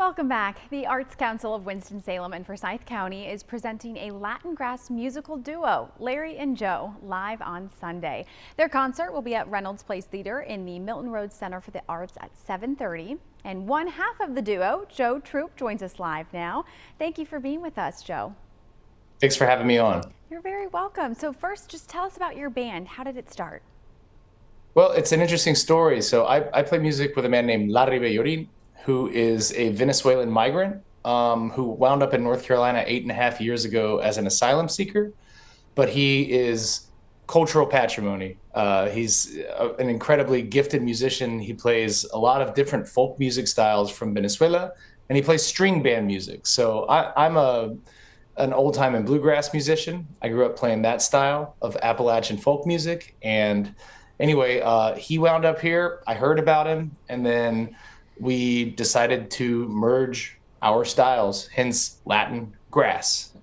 Welcome back. The Arts Council of Winston-Salem and Forsyth County is presenting a Latin Grass musical duo, Larry and Joe, live on Sunday. Their concert will be at Reynolds Place Theater in the Milton Road Center for the Arts at 7:30. And one half of the duo, Joe Troop, joins us live now. Thank you for being with us, Joe. Thanks for having me on. You're very welcome. So first, just tell us about your band. How did it start? Well, it's an interesting story. So I play music with a man named Larry Bellorin, who is a Venezuelan migrant who wound up in North Carolina 8.5 years ago as an asylum seeker. But he is cultural patrimony. He's an incredibly gifted musician. He plays a lot of different folk music styles from Venezuela, and he plays string band music. So I'm an old time and bluegrass musician. I grew up playing that style of Appalachian folk music. And anyway, he wound up here. I heard about him, and then we decided to merge our styles, hence Latin Grass.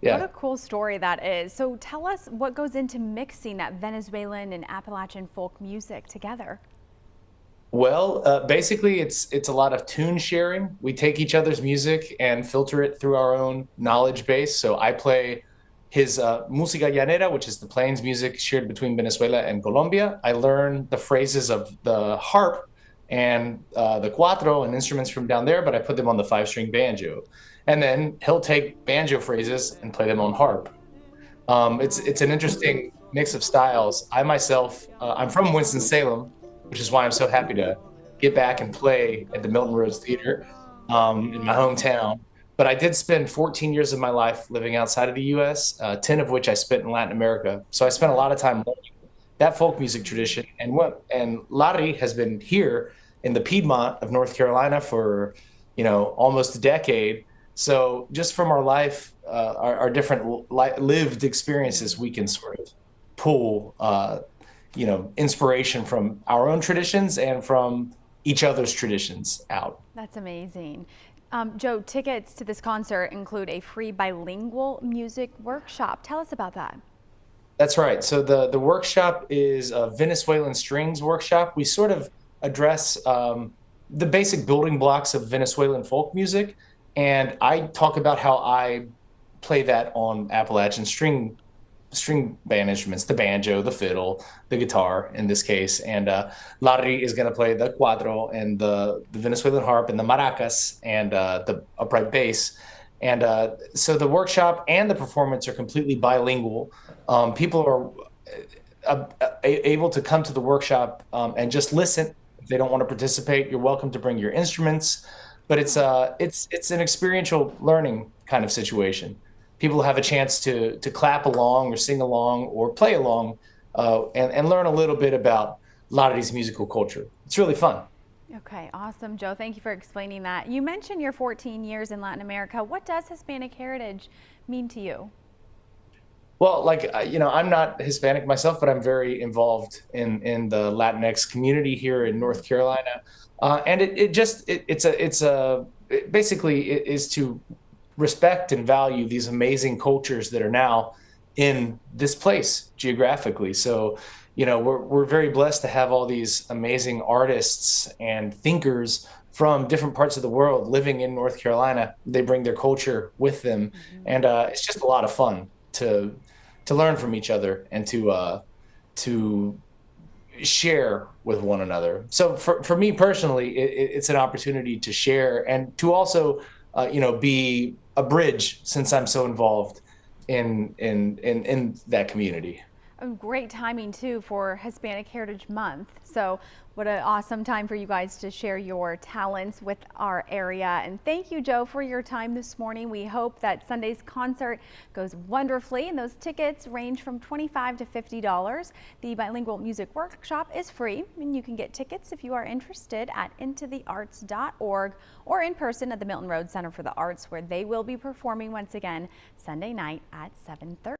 Yeah. What a cool story that is. So tell us what goes into mixing that Venezuelan and Appalachian folk music together. Well, basically, it's a lot of tune sharing. We take each other's music and filter it through our own knowledge base. So I play his música llanera, which is the plains music shared between Venezuela and Colombia. I learn the phrases of the harp and the cuatro and instruments from down there, but I put them on the 5-string banjo. And then he'll take banjo phrases and play them on harp. It's an interesting mix of styles. I myself, I'm from Winston-Salem, which is why I'm so happy to get back and play at the Milton Roads Theater in my hometown. But I did spend 14 years of my life living outside of the U.S., 10 of which I spent in Latin America. So I spent a lot of time learning that folk music tradition. And Larry has been here in the Piedmont of North Carolina for, almost a decade. So just from our life, our different lived experiences, we can sort of pull, inspiration from our own traditions and from each other's traditions out. That's amazing. Joe, tickets to this concert include a free bilingual music workshop. Tell us about that. That's right. So the workshop is a Venezuelan strings workshop. We sort of address the basic building blocks of Venezuelan folk music, and I talk about how I play that on Appalachian string band instruments, the banjo, the fiddle, the guitar in this case. And Larry is going to play the cuatro and the Venezuelan harp and the maracas and the upright bass. And so the workshop and the performance are completely bilingual. People are able to come to the workshop and just listen. If they don't want to participate, you're welcome to bring your instruments. But it's an experiential learning kind of situation. People have a chance to clap along or sing along or play along and learn a little bit about Larry's musical culture. It's really fun. Okay, awesome, Joe. Thank you for explaining that. You mentioned your 14 years in Latin America. What does Hispanic heritage mean to you? Well, I'm not Hispanic myself, but I'm very involved in the Latinx community here in North Carolina. And it basically is to respect and value these amazing cultures that are now in this place geographically. So, we're very blessed to have all these amazing artists and thinkers from different parts of the world living in North Carolina. They bring their culture with them. Mm-hmm. And it's just a lot of fun to learn from each other and to share with one another. So for me personally, it's an opportunity to share and to also be a bridge, since I'm so involved in that community. Great timing too for Hispanic Heritage Month. So what an awesome time for you guys to share your talents with our area. And thank you, Joe, for your time this morning. We hope that Sunday's concert goes wonderfully, and those tickets range from $25 to $50. The bilingual music workshop is free, and you can get tickets if you are interested at intothearts.org or in person at the Milton Road Center for the Arts, where they will be performing once again Sunday night at 7:30.